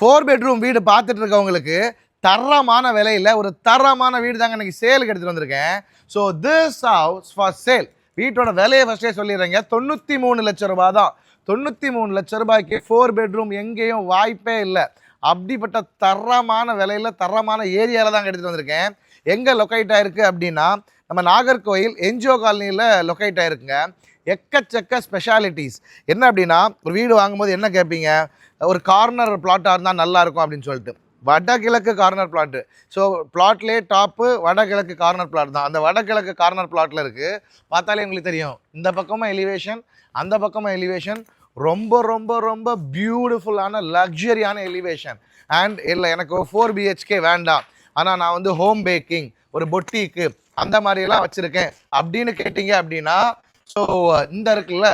4 bedroom வீடு பார்த்துட்டு இருக்கவங்களுக்கு தரமான விலையில் ஒரு தரமான வீடு தாங்க இன்னைக்கு சேலுக்கு எடுத்துகிட்டு வந்திருக்கேன். So this house for sale. வீட்டோட விலையை ஃபஸ்ட்டே சொல்லிடுறேங்க. 93 லட்சம் ரூபாய் தான். 93 லட்சம் ரூபாய்க்கு 4 பெட்ரூம் எங்கேயும் வாய்ப்பே இல்லை. அப்படிப்பட்ட தரமான விலையில் தரமான ஏரியாவில் தாங்க எடுத்துகிட்டு வந்திருக்கேன். எங்கே லொக்கேட் ஆகிருக்கு அப்படின்னா நம்ம நாகர்கோயில் என்ஜிஓ காலனியில் லொக்கேட் ஆகிருக்குங்க. எக்கச்சக்க ஸ்பெஷாலிட்டிஸ் என்ன அப்படின்னா, ஒரு வீடு வாங்கும்போது என்ன கேட்பீங்க, ஒரு கார்னர் பிளாட்டாக இருந்தால் நல்லாயிருக்கும் அப்படின்னு சொல்லிட்டு. வடகிழக்கு கார்னர் பிளாட்டு. ஸோ பிளாட்லேயே டாப்பு வடகிழக்கு கார்னர் பிளாட் தான். அந்த வடகிழக்கு கார்னர் பிளாட்டில் இருக்குது. பார்த்தாலே உங்களுக்கு தெரியும், இந்த பக்கமும் எலிவேஷன், அந்த பக்கமும் எலிவேஷன். ரொம்ப ரொம்ப ரொம்ப பியூட்டிஃபுல்லான லக்ஸரியான எலிவேஷன். அண்ட் இல்லை எனக்கு 4 BHK வேண்டாம், ஆனால் நான் வந்து ஹோம் பேக்கிங், ஒரு பொட்டிக்கு அந்த மாதிரியெல்லாம் வச்சுருக்கேன் அப்படின்னு கேட்டிங்க அப்படின்னா, ஸோ இந்த இருக்குல்ல,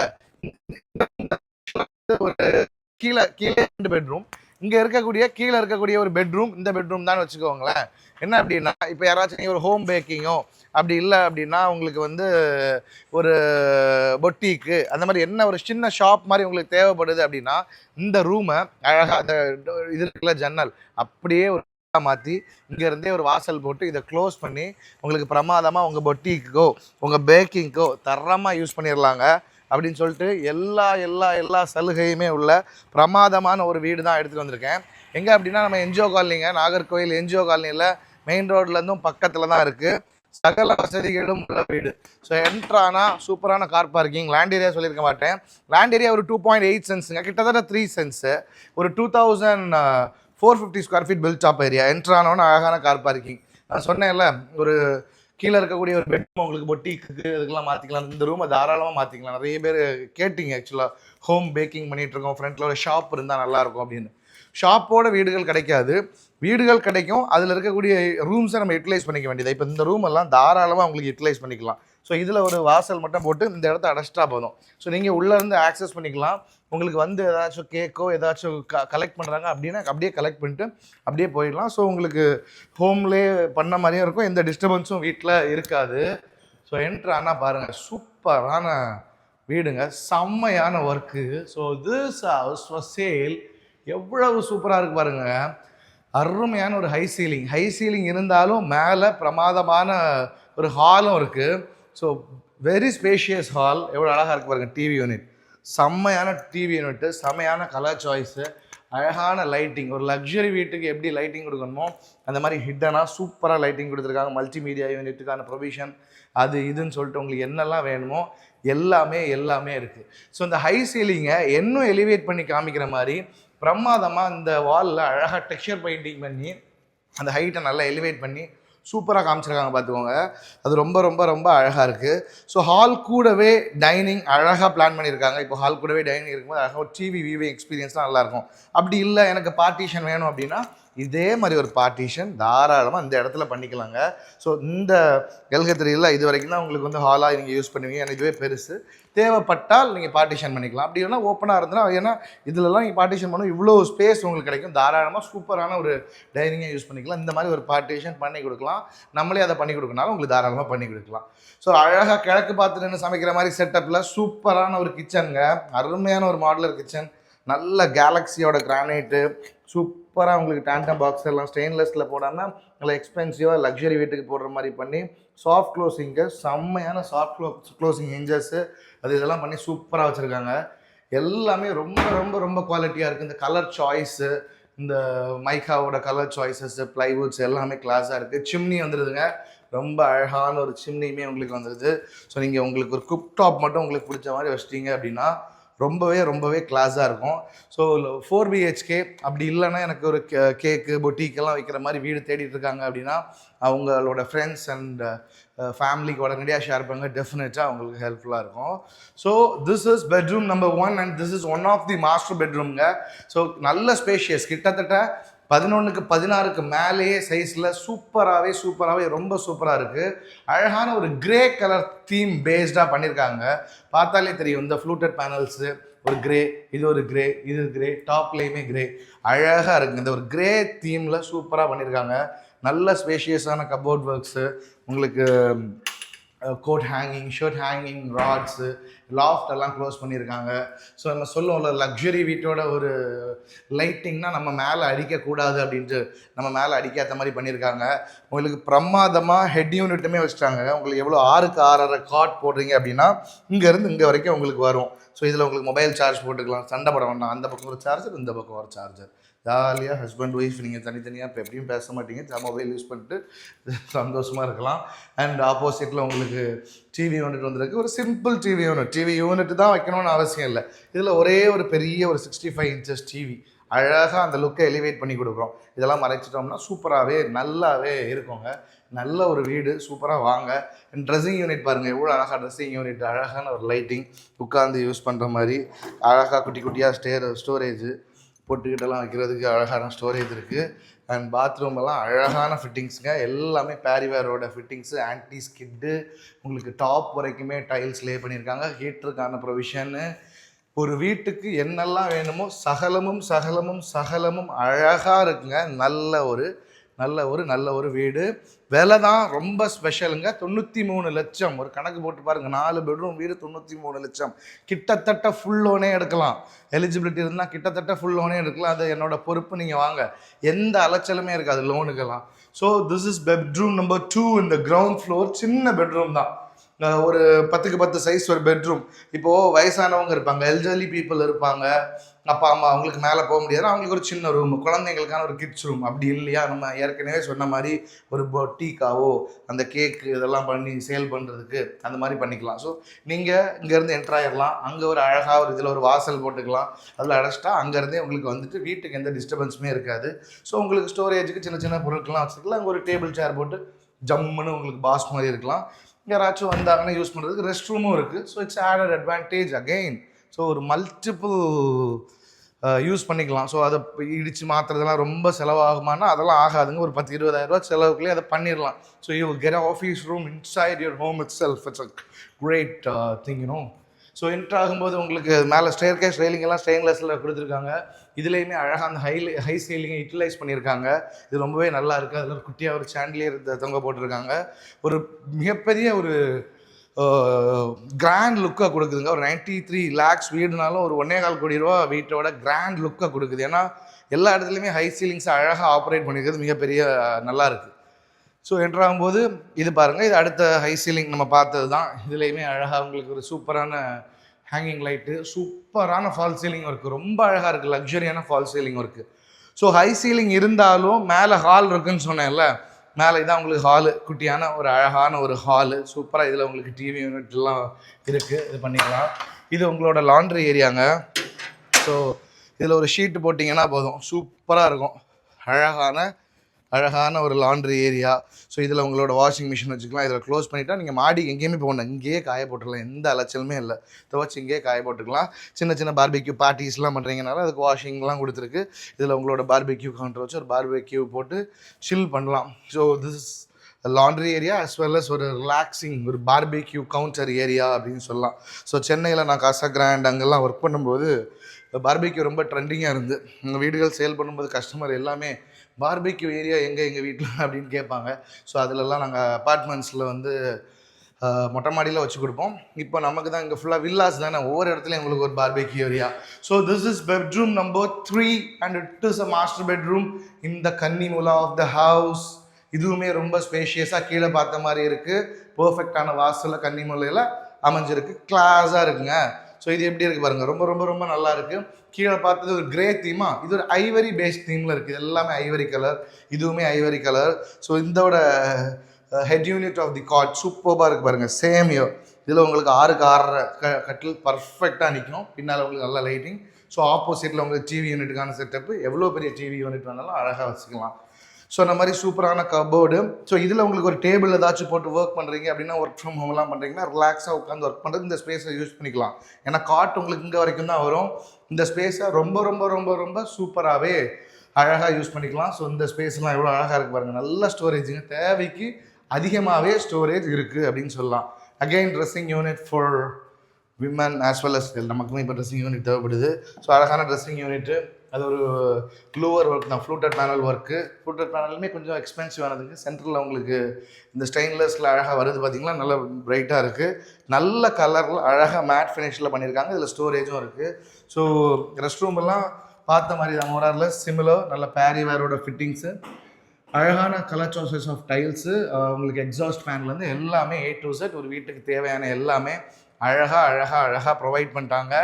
ஒரு கீழே 2 பெட்ரூம், இங்கே கீழே இருக்கக்கூடிய ஒரு பெட்ரூம், இந்த பெட்ரூம் தான் வச்சுக்கோங்களேன். என்ன அப்படின்னா, இப்போ யாராச்சும் நீங்கள் ஒரு ஹோம் பேக்கிங்கோ அப்படி இல்லை அப்படின்னா உங்களுக்கு வந்து ஒரு பொட்டிக்கு அந்த மாதிரி என்ன ஒரு சின்ன ஷாப் மாதிரி உங்களுக்கு தேவைப்படுது அப்படின்னா, இந்த ரூமை அழகாக அந்த இது இருக்குல்ல ஜன்னல், அப்படியே ஒரு மாற்றி இங்கேருந்தே ஒரு வாசல் போட்டு இதை க்ளோஸ் பண்ணி உங்களுக்கு பிரமாதமாக உங்கள் பொட்டிக்கோ உங்கள் பேக்கிங்க்கோ தரமாக யூஸ் பண்ணிடலாங்க அப்படின்னு சொல்லிட்டு எல்லா சலுகையுமே உள்ள பிரமாதமான ஒரு வீடு தான் எடுத்துகிட்டு வந்திருக்கேன். எங்கே அப்படின்னா நம்ம என்ஜிஓ காலனிங்க, நாகர்கோவில் என்ஜிஓ காலனியில் மெயின் ரோட்லேருந்தும் பக்கத்தில் தான் இருக்குது. சகல வசதிகளும் உள்ள வீடு. ஸோ என்ட்ரானா சூப்பரான கார் பார்க்கிங். லேண்ட் ஏரியா சொல்லியிருக்க மாட்டேன். லேண்ட் ஏரியா ஒரு 2.8 சென்ட்ஸுங்க, கிட்டத்தட்ட 3 சென்ட்ஸு. ஒரு 2450 square feet built up area. என்ட்ரானோன்னு அழகான கார் பார்க்கிங். நான் சொன்னேன்ல, ஒரு கீழே இருக்கக்கூடிய ஒரு பெட்ரூம் உங்களுக்கு பொட்டிக்கு இதுக்கெல்லாம் மாற்றிக்கலாம். இந்த ரூமை தாராளமாக மாற்றிக்கலாம். நிறைய பேர் கேட்டிங்க ஆக்சுவலாக, ஹோம் பேக்கிங் பண்ணிகிட்ருக்கோம், ஃப்ரண்ட்டில் ஒரு ஷாப் இருந்தால் நல்லாயிருக்கும் அப்படின்னு. ஷாப்போட வீடுகள் கிடைக்காது, வீடுகள் கிடைக்கும். அதில் இருக்கக்கூடிய ரூம்ஸை நம்ம யூட்டிலைஸ் பண்ணிக்க வேண்டியது. இப்போ இந்த ரூம் எல்லாம் தாராளமாக உங்களுக்கு யூட்டிலைஸ் பண்ணிக்கலாம். ஸோ இதில் ஒரு வாசல் மட்டும் போட்டு இந்த இடத்த அடைச்சிட்டா போதும். ஸோ நீங்கள் உள்ளேருந்து ஆக்சஸ் பண்ணிக்கலாம். உங்களுக்கு வந்து ஏதாச்சும் கேக்கோ ஏதாச்சும் கலெக்ட் பண்ணுறாங்க அப்படின்னா அப்படியே கலெக்ட் பண்ணிட்டு அப்படியே போயிடலாம். ஸோ உங்களுக்கு ஹோம்லேயே பண்ண மாதிரியும் இருக்கும், எந்த டிஸ்டர்பன்ஸும் வீட்டில் இருக்காது. ஸோ என்ட்ரு ஆனால் பாருங்கள், சூப்பரான வீடுங்க, செம்மையான work. So this house for sale. எவ்வளவு சூப்பராக இருக்குது பாருங்கள். அருமையான ஒரு ஹை சீலிங் இருந்தாலும் மேலே பிரமாதமான ஒரு ஹாலும் இருக்குது. So very spacious hall. எவ்வளோ அழகாக இருக்குது பாருங்கள். டிவி யூனிட், செம்மையான டிவி யூனிட்டு, செம்மையான கலர் சாய்ஸு, அழகான லைட்டிங். ஒரு லக்ஸரி வீட்டுக்கு எப்படி லைட்டிங் கொடுக்கணுமோ அந்த மாதிரி ஹிட்டனாக சூப்பராக லைட்டிங் கொடுத்துருக்காங்க. மல்டிமீடியா யூனிட்டுக்கான ப்ரொவிஷன் அது இதுன்னு சொல்லிட்டு உங்களுக்கு என்னெல்லாம் வேணுமோ எல்லாமே இருக்குது. ஸோ இந்த ஹை சீலிங்கை இன்னும் எலிவேட் பண்ணி காமிக்கிற மாதிரி பிரமாதமாக இந்த வாலில் அழகாக டெக்ஸ்சர் பெயிண்டிங் பண்ணி அந்த ஹைட்டை நல்லா எலிவேட் பண்ணி சூப்பராக காமிச்சிருக்காங்க பார்த்துக்கோங்க. அது ரொம்ப ரொம்ப ரொம்ப அழகாக இருக்குது. ஸோ ஹால் கூடவே டைனிங் அழகாக பிளான் பண்ணியிருக்காங்க. இப்போ ஹால் கூடவே டைனிங் இருக்கும்போது அழகாக ஒரு டிவி வியூவிங் எக்ஸ்பீரியன்ஸ்லாம் நல்லாயிருக்கும். அப்படி இல்லை எனக்கு பார்ட்டிஷன் வேணும் அப்படின்னா இதே மாதிரி ஒரு பார்ட்டிஷன் தாராளமாக இந்த இடத்துல பண்ணிக்கலாங்க. ஸோ இந்த எல்கத்திரியில் இது வரைக்கும் தான் உங்களுக்கு வந்து ஹாலாக நீங்கள் யூஸ் பண்ணுவீங்க. எனக்கு இதுவே பெருசு, தேவைப்பட்டால் நீங்கள் பார்ட்டிஷன் பண்ணிக்கலாம். அப்படி இல்லைனா ஓப்பனாக இருந்ததுன்னா, ஏன்னா இதிலலாம் நீங்கள் பார்ட்டிஷன் பண்ணணும், இவ்வளோ ஸ்பேஸ் உங்களுக்கு கிடைக்கும். தாராளமாக சூப்பரான ஒரு டைனிங்கை யூஸ் பண்ணிக்கலாம். இந்த மாதிரி ஒரு பார்ட்டிஷன் பண்ணி கொடுக்கலாம். நம்மளே அதை பண்ணி கொடுக்கனாலும் உங்களுக்கு தாராளமாக பண்ணி கொடுக்கலாம். ஸோ அழகாக கிழக்கு பார்த்து நின்று சமைக்கிற மாதிரி செட்டப்பில் சூப்பரான ஒரு கிச்சனுங்க, அருமையான ஒரு மாடுலர் கிச்சன், நல்ல கேலக்ஸியோட கிரானைட்டு, சூப்பராக உங்களுக்கு டேண்டம் பாக்ஸ் எல்லாம் ஸ்டெயின்லெஸ்ஸில் போடாமல் நல்லா எக்ஸ்பென்சிவாக லக்ஸரி வீட்டுக்கு போடுற மாதிரி பண்ணி சாஃப்ட் க்ளோசிங்கு, செம்மையான சாஃப்ட் க்ளோசிங் ஹிஞ்சஸ்ஸு அது இதெல்லாம் பண்ணி சூப்பராக வச்சுருக்காங்க. எல்லாமே ரொம்ப ரொம்ப ரொம்ப குவாலிட்டியாக இருக்குது. இந்த கலர் சாய்ஸு, இந்த மைக்காவோட கலர் சாய்ஸஸ்ஸு, ப்ளைவுட்ஸ் எல்லாமே கிளாஸாக இருக்குது. சிம்னி வந்துடுதுங்க, ரொம்ப அழகான ஒரு சிம்னியுமே உங்களுக்கு வந்துடுது. ஸோ நீங்கள் உங்களுக்கு ஒரு குக் டாப் மட்டும் உங்களுக்கு பிடிச்ச மாதிரி வச்சிட்டிங்க அப்படின்னா ரொம்பவே கிளாஸாக இருக்கும். ஸோ 4 BHK அப்படி இல்லைன்னா எனக்கு ஒரு கேக்கு பொட்டிக்கெல்லாம் வைக்கிற மாதிரி வீடு தேடிட்டு இருக்காங்க அப்படின்னா அவங்களோட ஃப்ரெண்ட்ஸ் அண்ட் ஃபேமிலிக்கு உடனடியாக ஷேர் பண்ணுங்க, டெஃபினட்டாக அவங்களுக்கு ஹெல்ப்ஃபுல்லாக இருக்கும். So this is bedroom number 1 and this is one of the master பெட்ரூம்ங்க. ஸோ நல்ல ஸ்பேஷியஸ், கிட்டத்தட்ட 11க்கு 16க்கு மேலேயே சைஸில் சூப்பராகவே ரொம்ப சூப்பராக இருக்குது. அழகான ஒரு கிரே கலர் தீம் பேஸ்டாக பண்ணியிருக்காங்க. பார்த்தாலே தெரியும், இந்த ஃப்ளூட்டட் பேனல்ஸு ஒரு கிரே, இது ஒரு கிரே, இது கிரே, டாப்லேயுமே கிரே, அழகாக இருக்குது. இந்த ஒரு கிரே தீமில் சூப்பராக பண்ணியிருக்காங்க. நல்ல ஸ்பேஷியஸான கபோர்ட் ஒர்க்ஸு, உங்களுக்கு coat hanging, shirt hanging, rods, loft எல்லாம் க்ளோஸ் பண்ணியிருக்காங்க. ஸோ நம்ம சொல்லுவோம்ல, லக்ஸுரி வீட்டோட ஒரு லைட்டிங்னா நம்ம மேலே அடிக்கக்கூடாது அப்படின்ட்டு நம்ம மேலே அடிக்காத மாதிரி பண்ணியிருக்காங்க. உங்களுக்கு பிரமாதமாக ஹெட் யூனிட்டுமே வச்சுட்டாங்க. உங்களுக்கு எவ்வளோ 6க்கு 6.5 காட் போடுறீங்க அப்படின்னா இங்கேருந்து இங்கே வரைக்கும் உங்களுக்கு வரும். ஸோ இதில் உங்களுக்கு மொபைல் சார்ஜ் போட்டுக்கலாம், சண்டை போட வேண்டாம். அந்த பக்கம் ஒரு சார்ஜர், இந்த பக்கம் ஒரு சார்ஜர். ஜாலியாக ஹஸ்பண்ட் ஒய்ஃப் நீங்கள் தனித்தனியாக இப்போ எப்படியும் பேச மாட்டீங்க, மொபைல் யூஸ் பண்ணிட்டு சந்தோஷமாக இருக்கலாம். அண்ட் ஆப்போசிட்டில் உங்களுக்கு டிவி யூனிட் வந்துருக்கு. ஒரு சிம்பிள் டிவி யூனிட் தான் வைக்கணும்னு அவசியம் இல்லை. இதில் ஒரே ஒரு பெரிய ஒரு 65 inches டிவி அழகாக அந்த லுக்கை எலிவேட் பண்ணி கொடுக்குறோம். இதெல்லாம் மறைச்சிட்டோம்னா சூப்பராகவே நல்லாவே இருக்குங்க. நல்ல ஒரு வீடு, சூப்பராக வாங்க. ட்ரெஸ்ஸிங் யூனிட் பாருங்கள், எவ்வளோ அழகாக ட்ரெஸ்ஸிங் யூனிட், அழகான ஒரு லைட்டிங், உட்காந்து யூஸ் பண்ணுற மாதிரி அழகாக குட்டி குட்டியாக ஸ்டோரேஜு போட்டுக்கிட்டெல்லாம் வைக்கிறதுக்கு அழகான ஸ்டோரேஜ் இருக்குது. அண்ட் பாத்ரூம் எல்லாம் அழகான ஃபிட்டிங்ஸுங்க, எல்லாமே பேரிவேரோட ஃபிட்டிங்ஸு, ஆன்டி ஸ்கிட்டு, உங்களுக்கு டாப் வரைக்குமே டைல்ஸ் லே பண்ணியிருக்காங்க. ஹீட்டருக்கான ப்ரொவிஷன்னு, ஒரு வீட்டுக்கு என்னெல்லாம் வேணுமோ சகலமும் சகலமும் சகலமும் அழகாக இருக்குங்க. நல்ல ஒரு வீடு. விலை தான் ரொம்ப ஸ்பெஷலுங்க. 93 லட்சம். ஒரு கணக்கு போட்டு பாருங்கள், 4 பெட்ரூம் வீடு 93 லட்சம். கிட்டத்தட்ட ஃபுல் லோனே எடுக்கலாம். எலிஜிபிலிட்டி இருந்தால் கிட்டத்தட்ட ஃபுல் லோனே எடுக்கலாம். அது என்னோட பொறுப்பு. நீங்கள் வாங்க, எந்த அலைச்சலுமே இருக்காது லோனுக்கெல்லாம். So this is bedroom number 2 இந்த கிரவுண்ட் ஃப்ளோர். சின்ன பெட்ரூம் தான், ஒரு 10க்கு 10 சைஸ் ஒரு பெட்ரூம். இப்போது வயசானவங்க இருப்பாங்க, எல்டர்லி பீப்புள் இருப்பாங்க, அப்பா அம்மா, அவங்களுக்கு மேலே போக முடியாது, அவங்களுக்கு ஒரு சின்ன ரூம், குழந்தைங்களுக்கான ஒரு கிட்ஸ் ரூம். அப்படி இல்லையா, நம்ம ஏற்கனவே சொன்ன மாதிரி ஒரு பொட்டிக்காவோ அந்த கேக்கு இதெல்லாம் பண்ணி சேல் பண்ணுறதுக்கு அந்த மாதிரி பண்ணிக்கலாம். ஸோ நீங்கள் இங்கேருந்து என்ட்ராயிடலாம். அங்கே ஒரு அழகாக ஒரு இதில் ஒரு வாசல் போட்டுக்கலாம். அதில் அடைச்சிட்டா அங்கேருந்தே உங்களுக்கு வந்துட்டு வீட்டுக்கு எந்த டிஸ்டர்பன்ஸுமே இருக்காது. ஸோ உங்களுக்கு ஸ்டோரேஜுக்கு சின்ன சின்ன பொருட்கள்லாம் வச்சுக்கலாம். அங்கே ஒரு டேபிள் சேர் போட்டு ஜம்முன்னு உங்களுக்கு பாஸ் மாதிரி இருக்கலாம். யாராச்சும் வந்தாங்கன்னா யூஸ் பண்ணுறதுக்கு ரெஸ்ட் ரூமும் இருக்குது. So it's added advantage again. So ஒரு மல்டிபிள் யூஸ் பண்ணிக்கலாம். ஸோ அதை இடித்து மாற்றுறதுலாம் ரொம்ப செலவாகுமானா அதெல்லாம் ஆகாதுங்க. ஒரு 10-20,000 ரூபா செலவுக்குள்ளே அதை பண்ணிடலாம். So you will get a office room inside your home itself. It's a great thing you know. So enter ஆகும்போது உங்களுக்கு மேலே ஸ்டேர் கேஸ் ரெயிலிங் எல்லாம் ஸ்டெயின்லெஸ்ஸில் கொடுத்துருக்காங்க. இதுலேயுமே அழகாக அந்த ஹை சீலிங்கை யூட்டிலைஸ் பண்ணியிருக்காங்க. இது ரொம்பவே நல்லா இருக்குது. அதில் ஒரு குட்டியாக ஒரு சாண்டிலியர் தொங்க போட்டிருக்காங்க. ஒரு மிகப்பெரிய ஒரு கிராண்ட் லுக்காக கொடுக்குதுங்க. ஒரு 93 lakhs வீடுனாலும் ஒரு 1.25 கோடி ரூபா வீட்டோட கிராண்ட் லுக்காக கொடுக்குது. ஏன்னா எல்லா இடத்துலையுமே ஹை சீலிங்ஸை அழகாக ஆப்ரேட் பண்ணிக்கிறது மிகப்பெரிய நல்லா இருக்குது. ஸோ என்ட்ராகும்போது இது பாருங்கள், இது அடுத்த ஹை சீலிங் நம்ம பார்த்தது தான். இதுலேயுமே அழகாக உங்களுக்கு ஒரு சூப்பரான ஹேங்கிங் லைட்டு, சூப்பரான ஃபால் சீலிங் ஒர்க்கு, ரொம்ப அழகாக இருக்குது, லக்ஸரியான fall ceiling work. So high ceiling இருந்தாலும் மேலே ஹால் இருக்குதுன்னு சொன்னேன்ல, மேலே இதான் உங்களுக்கு ஹாலு, குட்டியான ஒரு அழகான ஒரு ஹாலு, சூப்பராக. இதில் உங்களுக்கு டிவி யூனிட்லாம் இருக்குது, இது பண்ணிக்கலாம். இது உங்களோட லாண்ட்ரி ஏரியாங்க. ஸோ இதில் ஒரு ஷீட்டு போட்டிங்கன்னா போதும், சூப்பராக இருக்கும். அழகான ஒரு லாண்ட்ரி ஏரியா. ஸோ இதில் உங்களோட வாஷிங் மிஷின் வச்சுக்கலாம். இதில் க்ளோஸ் பண்ணிவிட்டா நீங்கள் மாடிக்கு எங்கேயுமே போகணும், இங்கேயே காய போட்டுக்கலாம். எந்த அலைச்சலுமே இல்லை, துவச்சி இங்கேயே காய போட்டுக்கலாம். சின்ன சின்ன பார்பிக்யூ பார்ட்டிஸ்லாம் பண்ணுறீங்கனால அதுக்கு வாஷிங்லாம் கொடுத்துருக்கு. இதில் உங்களோட பார்பிக்யூ கவுண்டர் வச்சு ஒரு பார்பிக்யூ போட்டு சில் பண்ணலாம். So this is laundry area as well as ஒரு ரிலாக்ஸிங் ஒரு பார்பிக்யூ கவுண்டர் ஏரியா அப்படின்னு சொல்லலாம். ஸோ சென்னையில் நான் காசா கிராண்ட் அங்கெல்லாம் ஒர்க் பண்ணும்போது பார்பிக்யூ ரொம்ப ட்ரெண்டிங்காக இருந்து எங்கள் வீடுகள் சேல் பண்ணும்போது கஸ்டமர் எல்லாமே பார்பிக்யூ ஏரியா எங்கள் வீட்டில் அப்படின்னு கேட்பாங்க. ஸோ அதிலெல்லாம் நாங்கள் அப்பார்ட்மெண்ட்ஸில் வந்து மொட்டை மாடியில் வச்சு கொடுப்போம். இப்போ நமக்கு தான் இங்கே ஃபுல்லாக வில்லாஸ் தானே, ஒவ்வொரு இடத்துலையும் எங்களுக்கு ஒரு barbecue area. So this is bedroom number 3 and it is a master bedroom in the கன்னிமூலா ஆஃப் த ஹவுஸ். இதுவுமே ரொம்ப ஸ்பேஷியஸாக கீழே பார்த்த மாதிரி இருக்குது. பர்ஃபெக்டான வாசலில் கன்னிமூலையில் அமைஞ்சிருக்கு, கிளாஸாக இருக்குங்க. ஸோ இது எப்படி இருக்குது பாருங்கள், ரொம்ப ரொம்ப ரொம்ப நல்லா இருக்குது. கீழே பார்த்தது ஒரு கிரே தீமா, இது ஒரு ஐவரி பேஸ்ட் தீமில் இருக்குது. எல்லாமே ஐவரி கலர், இதுவுமே ஐவரி கலர். ஸோ இதோட head unit of the cot சூப்பராக இருக்குது பாருங்கள். சேம் இயர் இதில் உங்களுக்கு 6க்கு 6.5 கட்டில் பர்ஃபெக்டாக நிற்கும். பின்னால் உங்களுக்கு நல்ல லைட்டிங். ஸோ ஆப்போசிட்டில் உங்களுக்கு டிவி யூனிட்டுக்கான செட்டப்பு, எவ்வளோ பெரிய டிவி யூனிட் வேணாலும் அழகாக வச்சுக்கலாம். ஸோ அந்த மாதிரி சூப்பரான கபோர்டு. ஸோ இதில் உங்களுக்கு ஒரு டேபிள் ஏதாச்சும் போட்டு ஒர்க் பண்ணுறீங்க அப்படின்னா, ஒர்க் ஃப்ரம் ஹோம்லாம் பண்ணுறீங்கன்னா ரிலாக்ஸாக உட்காந்து ஒர்க் பண்ணுறது இந்த ஸ்பேஸை யூஸ் பண்ணிக்கலாம். ஏன்னா காட் உங்களுக்கு இங்கே வரைக்கும் தான் வரும். இந்த ஸ்பேஸை ரொம்ப ரொம்ப ரொம்ப ரொம்ப சூப்பராகவே அழகாக யூஸ் பண்ணிக்கலாம். ஸோ இந்த ஸ்பேஸ்லாம் எவ்வளோ அழகாக இருக்குது பாருங்கள். நல்ல ஸ்டோரேஜுங்க, தேவைக்கு அதிகமாகவே ஸ்டோரேஜ் இருக்குது அப்படின்னு சொல்லலாம். Again dressing unit for women as well as நமக்குமே இப்போ ட்ரெஸ்ஸிங் யூனிட் தேவைப்படுது. ஸோ அழகான ட்ரெஸ்ஸிங் யூனிட்டு, அது ஒரு க்ளூவர் ஒர்க் தான், ஃப்ளூட்டட் பேனல் ஒர்க்கு. ஃப்ளூட்டட் பேனலுமே கொஞ்சம் எக்ஸ்பென்சிவ் ஆனதுங்க. சென்டரில் உங்களுக்கு இந்த ஸ்டெயின்லெஸில் அழகாக வருது பார்த்தீங்களா, நல்லா பிரைட்டாக இருக்குது. நல்ல கலரில் அழகாக மேட் ஃபினிஷில் பண்ணியிருக்காங்க. இதில் ஸ்டோரேஜும் இருக்குது. ஸோ ரெஸ்ட் ரூம் எல்லாம் பார்த்த மாதிரி தான், மோராரில் சிமிலர். நல்ல பேரிவேரோட ஃபிட்டிங்ஸு, அழகான கலர் சாய்ஸஸ் ஆஃப் டைல்ஸு, உங்களுக்கு எக்ஸாஸ்ட் ஃபேன்லேருந்து எல்லாமே A to Z ஒரு வீட்டுக்கு தேவையான எல்லாமே அழகாக ப்ரொவைட் பண்ணிட்டாங்க.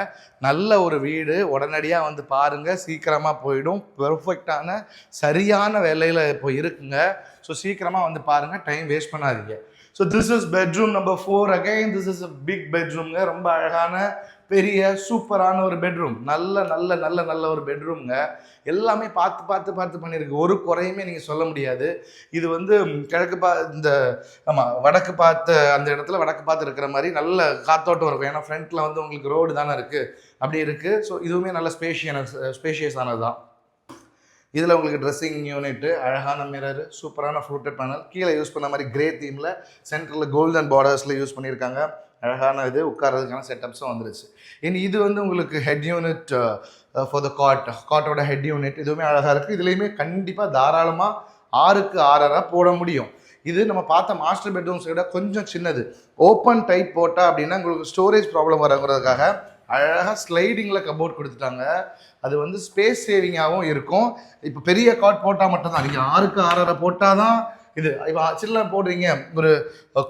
நல்ல ஒரு வீடு, உடனடியாக வந்து பாருங்கள், சீக்கிரமாக போயிடும். பெர்ஃபெக்டான சரியான வேலையில் இப்போ இருக்குங்க. ஸோ சீக்கிரமாக வந்து பாருங்கள், டைம் வேஸ்ட் பண்ணாதீங்க. So this is bedroom number 4. Again this is a big பெட்ரூம்ங்க. ரொம்ப அழகான பெரிய சூப்பரான ஒரு பெட்ரூம். நல்ல ஒரு பெட்ரூம்ங்க. எல்லாமே பார்த்து பண்ணியிருக்கு. ஒரு குறையுமே நீங்கள் சொல்ல முடியாது. இது வந்து கிழக்கு இந்த வடக்கு பார்த்த அந்த இடத்துல வடக்கு பார்த்து இருக்கிற மாதிரி நல்ல காத்தோட்டம் இருக்கும். ஏன்னா ஃப்ரண்ட்டில் வந்து உங்களுக்கு ரோடு தானே இருக்குது, அப்படி இருக்குது. ஸோ இதுவுமே நல்ல ஸ்பேஷியஸானது தான். இதில் உங்களுக்கு ட்ரெஸ்ஸிங் யூனிட்டு, அழகான மிரரு, சூப்பரான ஃப்ளூட்டட் பேனல், கீழே யூஸ் பண்ண மாதிரி கிரே தீமில் சென்டரில் கோல்டன் பார்டர்ஸில் யூஸ் பண்ணியிருக்காங்க. அழகான இது உட்காரதுக்கான செட்டப்ஸும் வந்துருச்சு. இது வந்து உங்களுக்கு ஹெட் யூனிட் ஃபார் த காட்டோட ஹெட் யூனிட். இதுவுமே அழகாக இருக்குது. இதுலேயுமே கண்டிப்பாக தாராளமாக 6க்கு 6.5 போட முடியும். இது நம்ம பார்த்த மாஸ்டர் பெட்ரூம்ஸை விட கொஞ்சம் சின்னது. ஓப்பன் டைப் போட்டால் அப்படின்னா உங்களுக்கு ஸ்டோரேஜ் ப்ராப்ளம் வரங்கிறதுக்காக அழகாக ஸ்லைடிங்கில் கபோர்ட் கொடுத்துட்டாங்க. அது வந்து ஸ்பேஸ் சேவிங்காகவும் இருக்கும். இப்போ பெரிய காட் போட்டால் மட்டும்தான், நீங்கள் 6க்கு 6.5 போட்டால் தான் இது. இப்போ சில்ல போடுறீங்க, ஒரு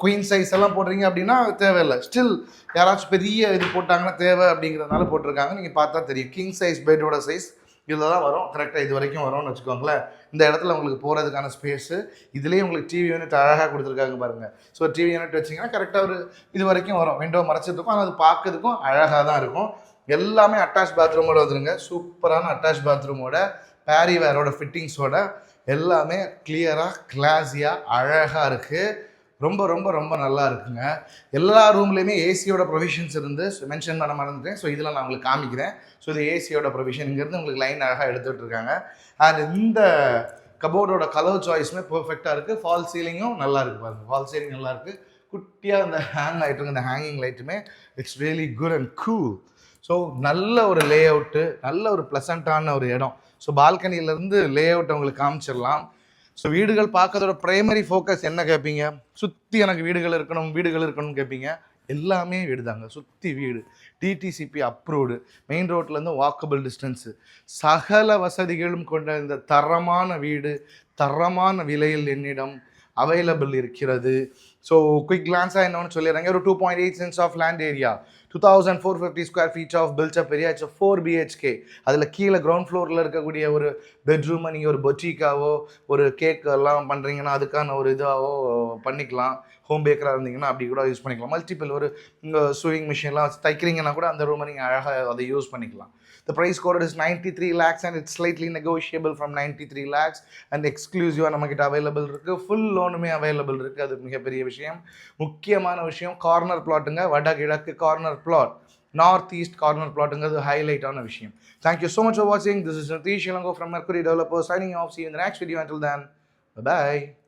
குயின் சைஸ் எல்லாம் போடுறீங்க அப்படின்னா தேவையில்லை. ஸ்டில் யாராச்சும் பெரிய இது போட்டாங்கன்னா தேவை அப்படிங்கிறதுனால போட்டிருக்காங்க. நீங்கள் பார்த்தா தெரியும், கிங் சைஸ் பெட்டோட சைஸ் இதில் தான் வரும். கரெக்டாக இது வரைக்கும் வரும்னு வச்சுக்கோங்களேன். இந்த இடத்துல உங்களுக்கு போகிறதுக்கான ஸ்பேஸு, இதுலேயே உங்களுக்கு டிவி யூனிட் அழகாக கொடுத்துருக்காங்க பாருங்கள். ஸோ டிவி யூனிட் வச்சிங்கன்னா கரெக்டாக ஒரு இது வரைக்கும் வரும். விண்டோ மறைச்சதுக்கும், ஆனால் அது பார்க்கறதுக்கும் அழகாக தான் இருக்கும். எல்லாமே அட்டாச் பாத்ரூமோட வந்துருங்க. சூப்பரான அட்டாச் பாத்ரூமோட பேரிவேரோட ஃபிட்டிங்ஸோட எல்லாமே கிளியராக கிளாஸியாக அழகாக இருக்குது. ரொம்ப நல்லா இருக்குங்க. எல்லா ரூம்லேயுமே ஏசியோட ப்ரொவிஷன்ஸ் இருந்து மென்ஷன் பண்ண மறந்துட்டேன். ஸோ இதில் நான் உங்களுக்கு காமிக்கிறேன். ஸோ இது ஏசியோட ப்ரொவிஷன் இங்கேருந்து உங்களுக்கு லைன் அழகாக எடுத்துகிட்டு இருக்காங்க. அண்ட் இந்த கபோர்டோட கலர் சாய்ஸுமே பர்ஃபெக்டாக இருக்குது. ஃபால் சீலிங்கும் நல்லா இருக்குது பாருங்கள். ஃபால் சீலிங் நல்லா இருக்குது. குட்டியாக இந்த ஹேங் ஆகிட்டு இந்த ஹேங்கிங் லைட்டுமே it's really good and cool. So நல்ல ஒரு லே அவுட்டு, நல்ல ஒரு ப்ளசண்ட்டான ஒரு இடம். ஸோ பால்கனியிலேருந்து லே அவுட் உங்களுக்கு காமிச்சிடலாம். ஸோ வீடுகள் பார்க்கறதோட ப்ரைமரி ஃபோக்கஸ் என்ன கேட்பீங்க? சுற்றி எனக்கு வீடுகள் இருக்கணும்னு கேட்பீங்க. எல்லாமே வீடு தாங்க, சுற்றி வீடு. டிடிசிபி அப்ரூவ்டு, மெயின் ரோட்லேருந்து வாக்கபிள் டிஸ்டன்ஸு, சகல வசதிகளும் கொண்ட இந்த தரமான வீடு தரமான விலையில் என்னிடம் அவைலபிள் இருக்கிறது. ஸோ குயிக் கிளான்ஸாக என்னன்னு சொல்லிடுறாங்க. ஒரு 2.8 cents of land area, 2450 square feet of built up area. It's 4 BHK. அதில் கீழே கிரவுண்ட் ஃப்ளோரில் இருக்கக்கூடிய ஒரு பெட்ரூமை நீங்கள் ஒரு பொட்டிக்காவோ ஒரு கேக் எல்லாம் பண்ணுறீங்கன்னா அதுக்கான ஒரு இதாகவோ பண்ணிக்கலாம். ஹோம் பேக்கராக இருந்தீங்கன்னா அப்படி கூட யூஸ் பண்ணிக்கலாம். மல்டிபிள் ஒரு சூயிங் மிஷின்லாம் வச்சு தைக்கிறீங்கன்னா கூட அந்த ரூமை நீங்கள் அழகாக அதை யூஸ் பண்ணிக்கலாம். The price quoted is 93 lakhs and it's slightly negotiable from 93 lakhs and exclusive நம்மகிட்ட அவைலபிள் இருக்குது. ஃபுல் லோனுமே அவைலபிள் இருக்குது. அது மிகப்பெரிய விஷயம். முக்கியமான விஷயம், கார்னர் பிளாட்டுங்க. வடகிழக்கு corner plot, north east corner பிளாட்டுங்கிறது ஹைலைட்டான விஷயம். Thank you so much for watching. This is Nitish Ilango from Mercury Developers signing off. See you in the next video. Until then, bye-bye.